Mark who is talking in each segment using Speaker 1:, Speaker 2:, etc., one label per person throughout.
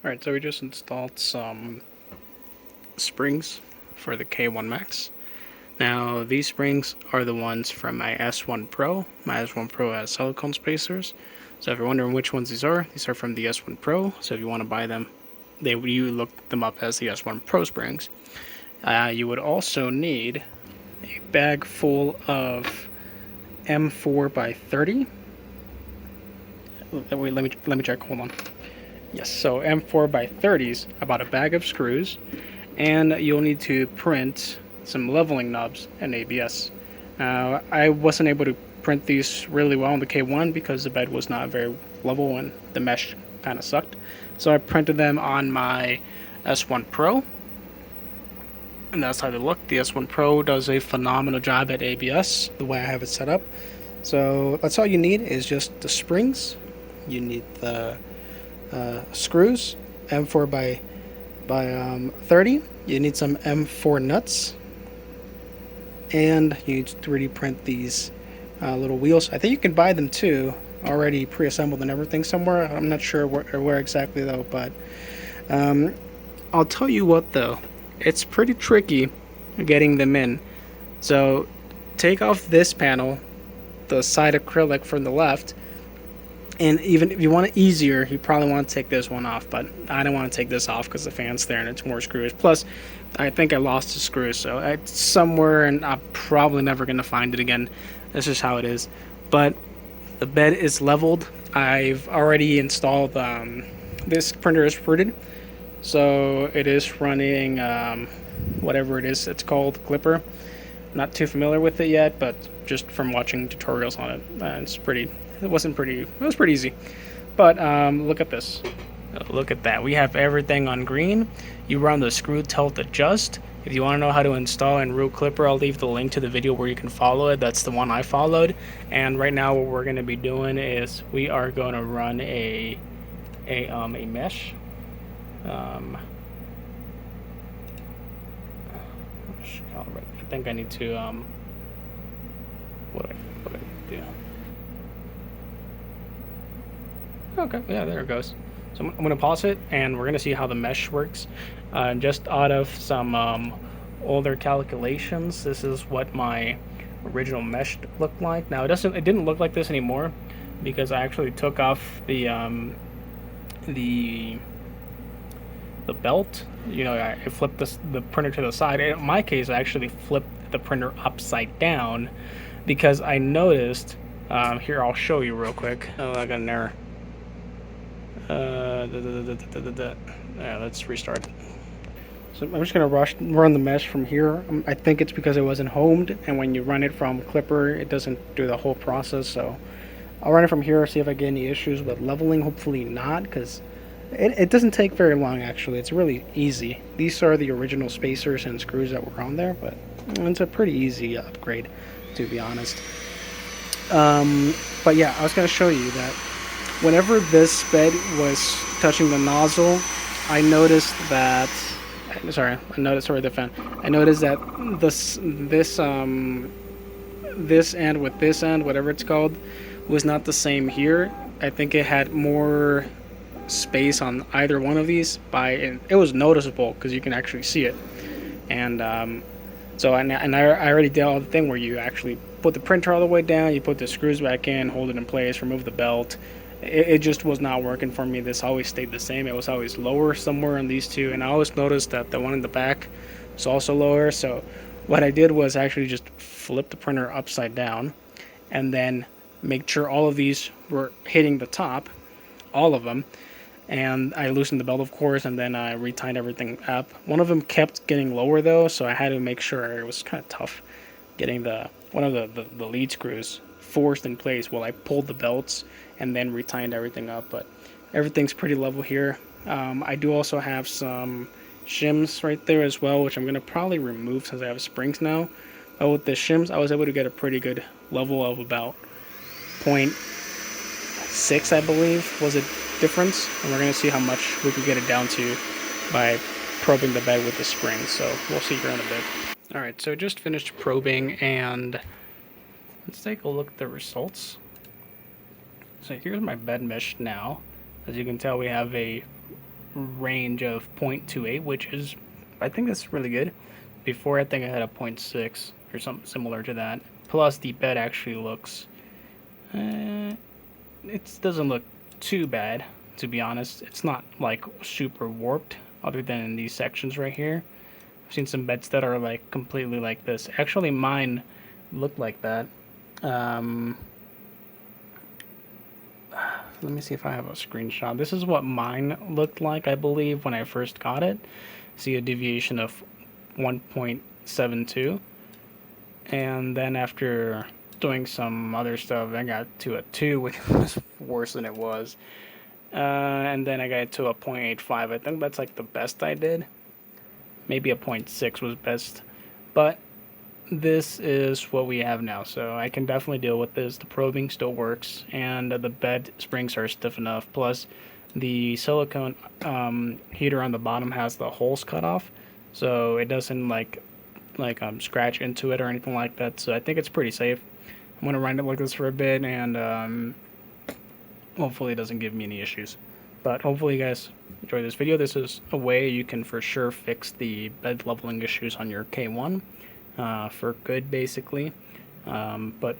Speaker 1: Alright, so we just installed some springs for the K1 Max. Now, these springs are the ones from my S1 Pro. My S1 Pro has silicone spacers. So if you're wondering which ones these are from the S1 Pro. So if you want to buy them, you look them up as the S1 Pro springs. You would also need a bag full of M4 by 30. Wait, let me check. Hold on. Yes, so M4 by 30s, about a bag of screws, and you'll need to print some leveling knobs and ABS. I wasn't able to print these really well on the K1 because the bed was not very level and the mesh kind of sucked. So I printed them on my S1 Pro, and that's how they look. The S1 Pro does a phenomenal job at ABS, the way I have it set up. So that's all you need is just the springs. You need the screws, M4 by 30. You need some M4 nuts, and you need to 3D print these little wheels. I think you can buy them too, already pre-assembled and everything somewhere. I'm not sure where exactly though, but I'll tell you what though, it's pretty tricky getting them in. So take off this panel, the side acrylic from the left. And even if you want it easier, you probably want to take this one off, but I don't want to take this off because the fan's there and it's more screws. Plus, I think I lost the screws, so it's somewhere and I'm probably never going to find it again. That's just how it is. But the bed is leveled. I've already installed, this printer is rooted, so it is running whatever it is it's called, Clipper. Not too familiar with it yet, but just from watching tutorials on it, it was pretty easy. But look at this. Look at that. We have everything on green. You run the screw tilt adjust. If you want to know how to install and root Clipper, I'll leave the link to the video where you can follow it. That's the one I followed. And right now what we're going to be doing is we are going to run a mesh. I think I need to what do I do? Okay, yeah, there it goes. So I'm going to pause it, and we're going to see how the mesh works. Just out of some older calculations, this is what my original mesh looked like. Now it didn't look like this anymore because I actually took off the belt. You know, I flipped the printer to the side. In my case, I actually flipped the printer upside down because I noticed. Here, I'll show you real quick. Oh, I got an error. Yeah, let's restart. So I'm just gonna run the mesh from here. I think it's because it wasn't homed, and when you run it from Clipper, it doesn't do the whole process. So I'll run it from here, see if I get any issues with leveling. Hopefully not, because it doesn't take very long actually. It's really easy. These are the original spacers and screws that were on there, but it's a pretty easy upgrade, to be honest. But yeah, I was gonna show you that whenever this bed was touching the nozzle, I noticed that. Sorry, I noticed that this end with this end, whatever it's called, was not the same here. I think it had more space on either one of these. It was noticeable because you can actually see it. And so I already did all the thing where you actually put the printer all the way down, you put the screws back in, hold it in place, remove the belt. It just was not working for me. This always stayed the same. It was always lower somewhere on these two, and I always noticed that the one in the back was also lower. So what I did was actually just flip the printer upside down and then make sure all of these were hitting the top, all of them. And I loosened the belt, of course, and then I retightened everything up. One of them kept getting lower though, so I had to make sure. It was kind of tough getting one of the lead screws forced in place while I pulled the belts and then retightened everything up. But everything's pretty level here. I do also have some shims right there as well, which I'm going to probably remove since I have springs now. But with the shims, I was able to get a pretty good level of about 0.6, I believe, was a difference. And we're going to see how much we can get it down to by probing the bed with the springs. So we'll see here in a bit. Alright, so just finished probing, and let's take a look at the results. So here's my bed mesh now. As you can tell, we have a range of 0.28, which is, I think that's really good. Before, I think I had a 0.6 or something similar to that. Plus, the bed actually looks, it doesn't look too bad, to be honest. It's not like super warped, other than in these sections right here. I've seen some beds that are like completely like this. Actually, mine looked like that. Um, Let me see if I have a screenshot. This is what mine looked like, I believe, when I first got it. See a deviation of 1.72. And then after doing some other stuff, I got to a 2, which was worse than it was. And then I got to a 0.85. I think that's like the best I did. Maybe a 0.6 was best. But this is what we have now, so I can definitely deal with this. The probing still works, and the bed springs are stiff enough. Plus, the silicone heater on the bottom has the holes cut off, so it doesn't scratch into it or anything like that. So I think it's pretty safe. I'm gonna run it like this for a bit, and hopefully it doesn't give me any issues. But hopefully you guys enjoy this video. This is a way you can for sure fix the bed leveling issues on your K1 for good, basically. But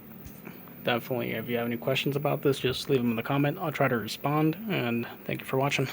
Speaker 1: definitely, if you have any questions about this, just leave them in the comment. I'll try to respond, and thank you for watching.